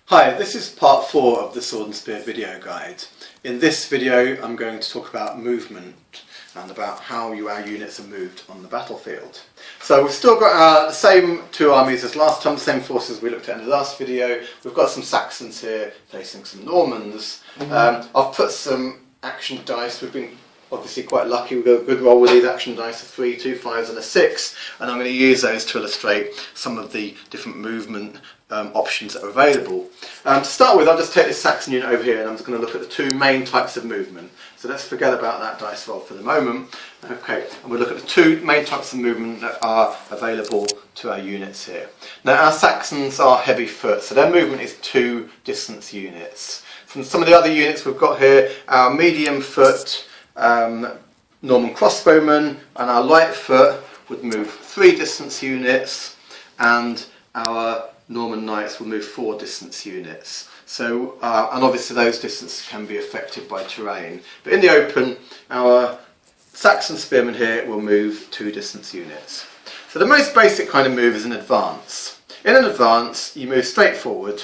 Hi, this is part 4 of the Sword and Spear video guide. In this video I'm going to talk about movement and about how our units are moved on the battlefield. So we've still got the same two armies as last time, the same forces we looked at in the last video. We've got some Saxons here facing some Normans. I've put some action dice. We've been obviously quite lucky. We've got a good roll with these action dice, a 3, 2 5s and a 6, and I'm going to use those to illustrate some of the different movement options that are available. To start with, I'll just take this Saxon unit over here and I'm just going to look at the two main types of movement. So let's forget about that dice roll for the moment. Okay, and we'll look at the two main types of movement that are available to our units here. Now our Saxons are heavy foot, so their movement is 2 distance units. From some of the other units we've got here, our medium foot Norman crossbowmen and our light foot would move 3 distance units, and our Norman knights will move 4 distance units. So, and obviously those distances can be affected by terrain. But in the open, our Saxon spearmen here will move 2 distance units. So the most basic kind of move is an advance. In an advance, you move straight forward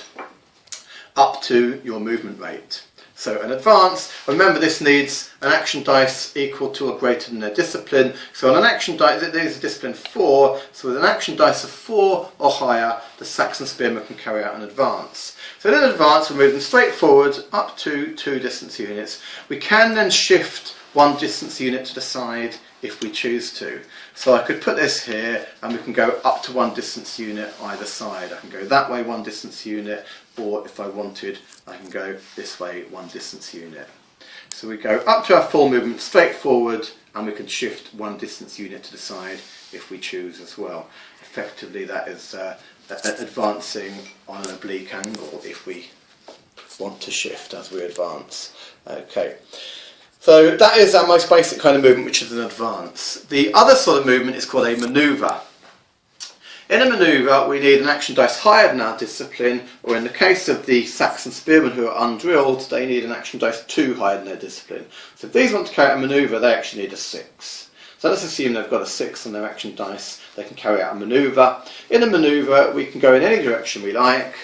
up to your movement rate. So an advance, remember this needs an action dice equal to or greater than their discipline. So on an action dice, there is a discipline 4, so with an action dice of 4 or higher, the Saxon spearman can carry out an advance. So in an advance, we're moving straight forward up to 2 distance units. We can then shift 1 distance unit to the side if we choose to. So I could put this here and we can go up to 1 distance unit either side. I can go that way 1 distance unit, or if I wanted I can go this way 1 distance unit. So we go up to our full movement straight forward and we can shift 1 distance unit to the side if we choose as well. Effectively that is advancing on an oblique angle if we want to shift as we advance. Okay. So that is our most basic kind of movement, which is an advance. The other sort of movement is called a manoeuvre. In a manoeuvre we need an action dice higher than our discipline, or in the case of the Saxon spearmen who are undrilled, they need an action dice 2 higher than their discipline. So if these want to carry out a manoeuvre, they actually need a 6. So let's assume they've got a 6 on their action dice, they can carry out a manoeuvre. In a manoeuvre we can go in any direction we like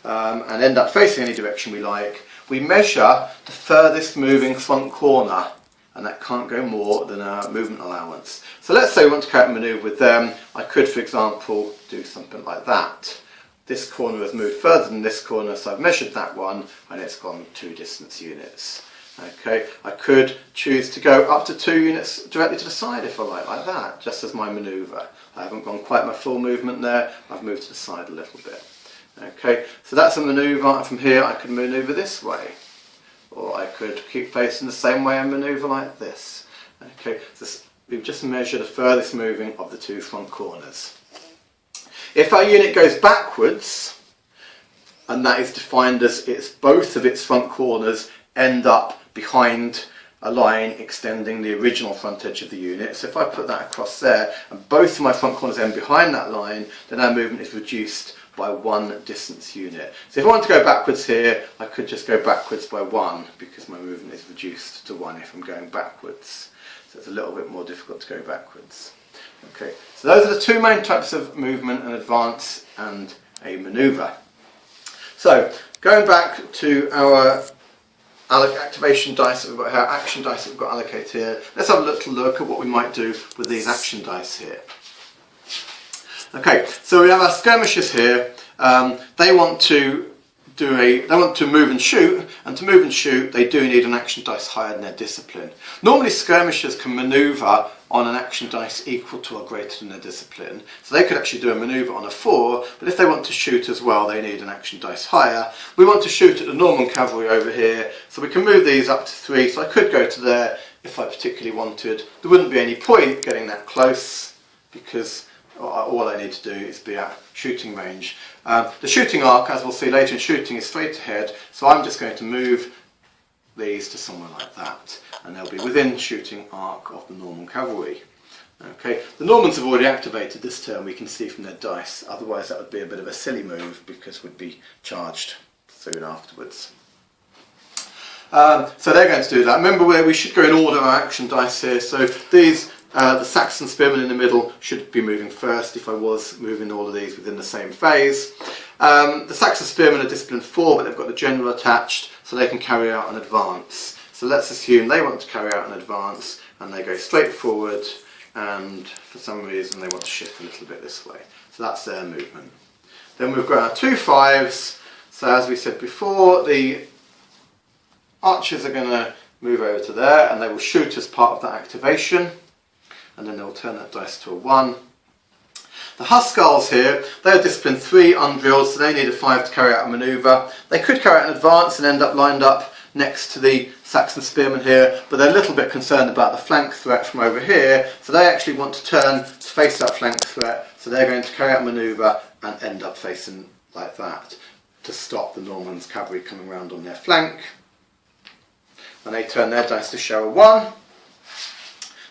and end up facing any direction we like. We measure the furthest moving front corner, and that can't go more than our movement allowance. So let's say we want to carry out a manoeuvre with them. I could, for example, do something like that. This corner has moved further than this corner, so I've measured that one, and it's gone 2 distance units. Okay, I could choose to go up to 2 units directly to the side if I like that, just as my manoeuvre. I haven't gone quite my full movement there, I've moved to the side a little bit. Okay, so that's a manoeuvre. From here I could manoeuvre this way, or I could keep facing the same way and manoeuvre like this. Okay, so we've just measured the furthest moving of the 2 front corners. If our unit goes backwards, and that is defined as both of its front corners end up behind a line extending the original front edge of the unit. So if I put that across there and both of my front corners end behind that line, then our movement is reduced by 1 distance unit. So if I want to go backwards here, I could just go backwards by 1 because my movement is reduced to 1 if I'm going backwards. So it's a little bit more difficult to go backwards. Okay, so those are the 2 main types of movement: an advance and a manoeuvre. So going back to our activation dice that we've got here, action dice that we've got allocated here, let's have a little look at what we might do with these action dice here. Okay, so we have our skirmishers here. They want to move and shoot, and to move and shoot they do need an action dice higher than their discipline. Normally skirmishers can manoeuvre on an action dice equal to or greater than their discipline, so they could actually do a manoeuvre on a 4, but if they want to shoot as well they need an action dice higher. We want to shoot at the Norman cavalry over here, so we can move these up to 3, so I could go to there if I particularly wanted. There wouldn't be any point getting that close because all I need to do is be at shooting range. The shooting arc, as we'll see later in shooting, is straight ahead, so I'm just going to move these to somewhere like that, and they'll be within shooting arc of the Norman cavalry. Okay, the Normans have already activated this turn, we can see from their dice, otherwise that would be a bit of a silly move because we'd be charged soon afterwards. So they're going to do that. Remember, we should go in order our action dice here, so these The Saxon spearman in the middle should be moving first if I was moving all of these within the same phase. The Saxon Spearmen are discipline 4, but they've got the general attached, so they can carry out an advance. So let's assume they want to carry out an advance, and they go straight forward, and for some reason they want to shift a little bit this way. So that's their movement. Then we've got our 2 5s. So as we said before, the archers are going to move over to there, and they will shoot as part of that activation, and then they'll turn that dice to a 1. The Huskarls here, they're discipline 3 undrilled, so they need a 5 to carry out a manoeuvre. They could carry out an advance and end up lined up next to the Saxon Spearmen here, but they're a little bit concerned about the flank threat from over here, so they actually want to turn to face that flank threat, so they're going to carry out a manoeuvre and end up facing like that to stop the Normans' cavalry coming round on their flank. And they turn their dice to show a 1.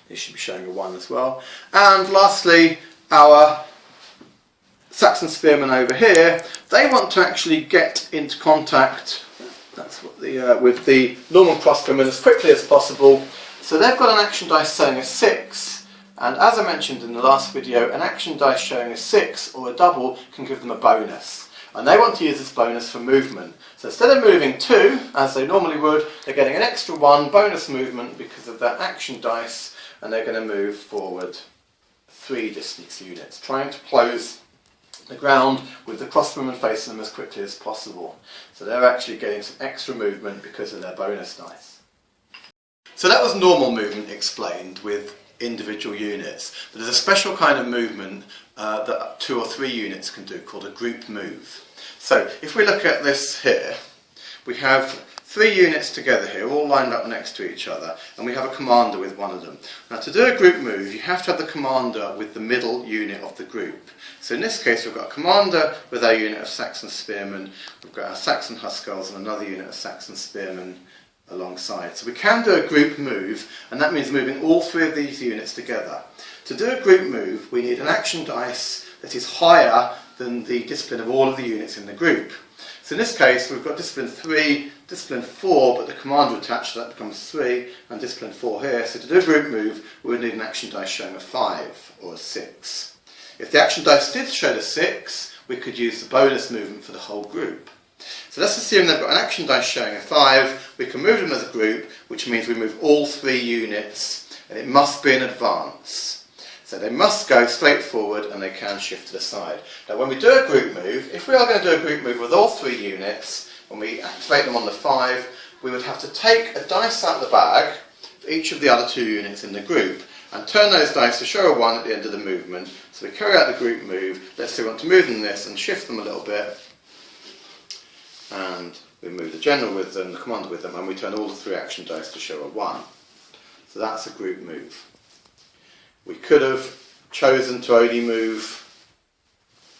They should be showing a 1 as well. And lastly, our Saxon Spearmen over here, they want to actually get into contact with the Norman crossbowmen as quickly as possible. So they've got an action dice showing a 6, and as I mentioned in the last video, an action dice showing a 6 or a double can give them a bonus. And they want to use this bonus for movement. So instead of moving 2, as they normally would, they're getting an extra 1 bonus movement because of that action dice, and they're going to move forward 3 distance units, trying to close the ground with the crossbowmen facing them as quickly as possible. So they're actually getting some extra movement because of their bonus dice. So that was normal movement explained with individual units. But there's a special kind of movement that 2 or 3 units can do called a group move. So if we look at this here, we have 3 units together here, all lined up next to each other, and we have a commander with one of them. Now to do a group move, you have to have the commander with the middle unit of the group. So in this case we've got a commander with our unit of Saxon Spearmen, we've got our Saxon Huskarls and another unit of Saxon Spearmen alongside. So we can do a group move, and that means moving all 3 of these units together. To do a group move, we need an action dice that is higher than the discipline of all of the units in the group. So in this case we've got discipline 3, discipline 4, but the commander attached, so that becomes 3, and discipline 4 here. So to do a group move, we would need an action dice showing a 5 or a 6. If the action dice did show a 6, we could use the bonus movement for the whole group. So let's assume they've got an action dice showing a 5, we can move them as a group, which means we move all 3 units, and it must be an advance. So they must go straight forward and they can shift to the side. Now when we do a group move, if we are going to do a group move with all 3 units, when we activate them on the 5, we would have to take a dice out of the bag for each of the other 2 units in the group and turn those dice to show a 1 at the end of the movement. So we carry out the group move. Let's say we want to move them this and shift them a little bit, and we move the general with them, the commander with them, and we turn all the 3 action dice to show a 1. So that's a group move. We could have chosen to only move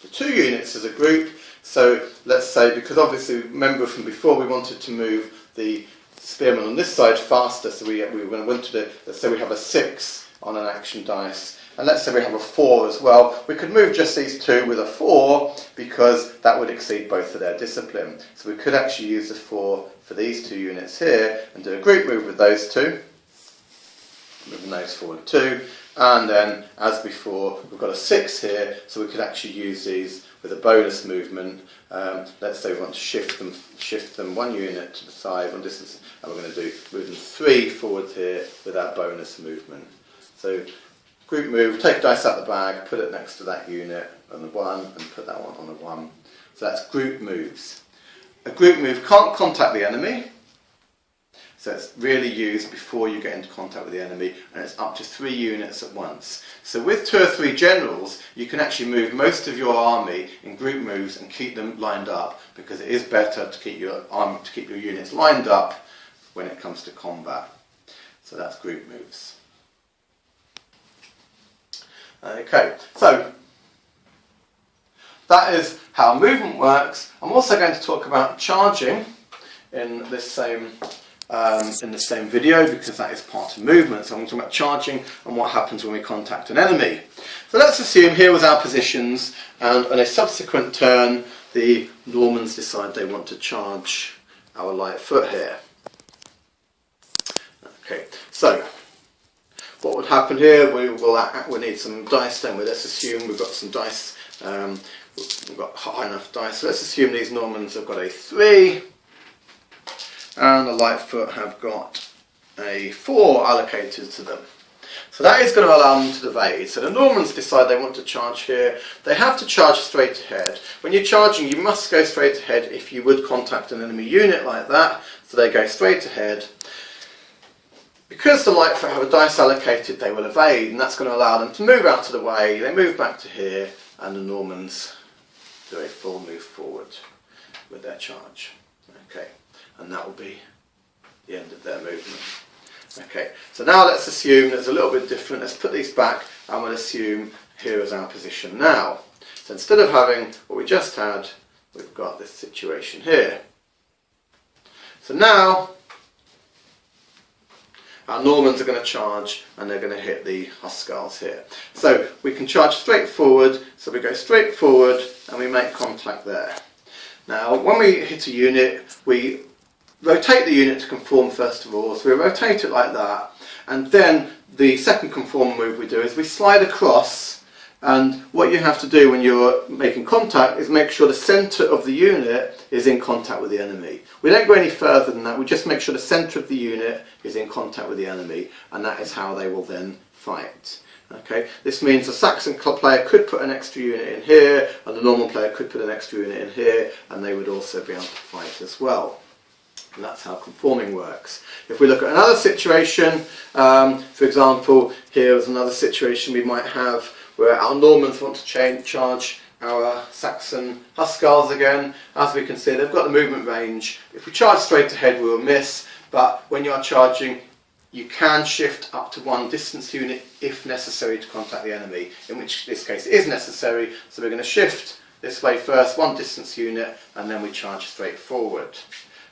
the 2 units as a group. So let's say, because obviously remember from before we wanted to move the spearmen on this side faster, so we went to let's say we have a 6 on an action dice, and let's say we have a 4 as well. We could move just these 2 with a 4 because that would exceed both of their discipline. So we could actually use the 4 for these 2 units here and do a group move with those 2, moving those forward 2, and then as before we've got a 6 here, so we could actually use these with a bonus movement. Let's say we want to shift them 1 unit to the side, 1 distance, and we're going to move them 3 forward here with that bonus movement. So group move, take a dice out of the bag, put it next to that unit on the 1, and put that one on the 1. So that's group moves. A group move can't contact the enemy, so it's really used before you get into contact with the enemy, and it's up to 3 units at once. So with 2 or 3 generals, you can actually move most of your army in group moves and keep them lined up, because it is better to keep your units lined up when it comes to combat. So that's group moves. Okay, so that is how movement works. I'm also going to talk about charging in this same video, because that is part of movement. So I'm going to talk about charging and what happens when we contact an enemy. So let's assume here was our positions, and on a subsequent turn the Normans decide they want to charge our light foot here. Okay, so what would happen here? We need some dice then. Let's assume we've got some dice we've got high enough dice. So let's assume these Normans have got a 3 and the Lightfoot have got a 4 allocated to them. So that is going to allow them to evade. So the Normans decide they want to charge here. They have to charge straight ahead. When you're charging, you must go straight ahead if you would contact an enemy unit like that. So they go straight ahead. Because the Lightfoot have a dice allocated, they will evade, and that's going to allow them to move out of the way. They move back to here, and the Normans do a full move forward with their charge. Okay, and that will be the end of their movement. Okay, so now let's assume there's a little bit different. Let's put these back and we'll assume here is our position now. So instead of having what we just had, we've got this situation here. So now our Normans are going to charge and they're going to hit the Huscarls here. So we can charge straight forward, so we go straight forward and we make contact there. Now when we hit a unit, we rotate the unit to conform first of all, so we rotate it like that, and then the second conform move we do is we slide across, and what you have to do when you're making contact is make sure the centre of the unit is in contact with the enemy. We don't go any further than that, we just make sure the centre of the unit is in contact with the enemy, and that is how they will then fight. Okay, this means the Saxon player could put an extra unit in here, and the Norman player could put an extra unit in here, and they would also be able to fight as well. And that's how conforming works. If we look at another situation, for example, here is another situation we might have where our Normans want to charge our Saxon Huscarls again. As we can see, they've got the movement range. If we charge straight ahead, we will miss, but when you are charging, you can shift up to 1 distance unit if necessary to contact the enemy, in which this case is necessary, so we're going to shift this way first, 1 distance unit, and then we charge straight forward.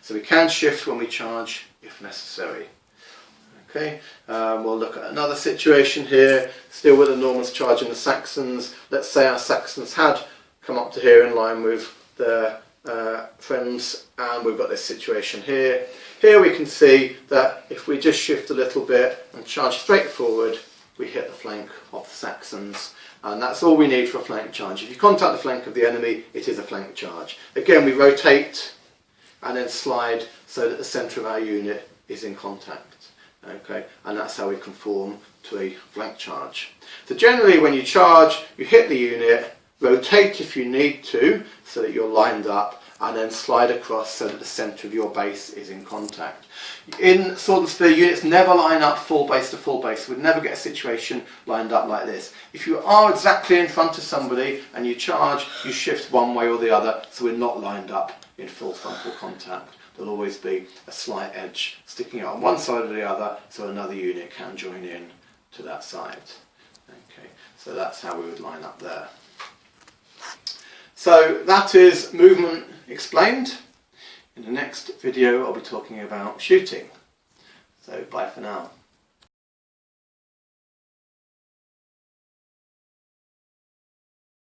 So we can shift when we charge if necessary. Okay, we'll look at another situation here, still with the Normans charging the Saxons. Let's say our Saxons had come up to here in line with their friends, and we've got this situation here. Here we can see that if we just shift a little bit and charge straight forward, we hit the flank of the Saxons. And that's all we need for a flank charge. If you contact the flank of the enemy, it is a flank charge. Again, we rotate and then slide so that the centre of our unit is in contact. Okay, and that's how we conform to a flank charge. So generally when you charge, you hit the unit, rotate if you need to so that you're lined up, and then slide across so that the centre of your base is in contact. In Sword and Spear, units never line up full base to full base. We'd never get a situation lined up like this. If you are exactly in front of somebody and you charge, you shift one way or the other, so we're not lined up in full frontal contact. There'll always be a slight edge sticking out on one side or the other, so another unit can join in to that side. Okay, so that's how we would line up there. So that is movement explained. In the next video I'll be talking about shooting. So bye for now.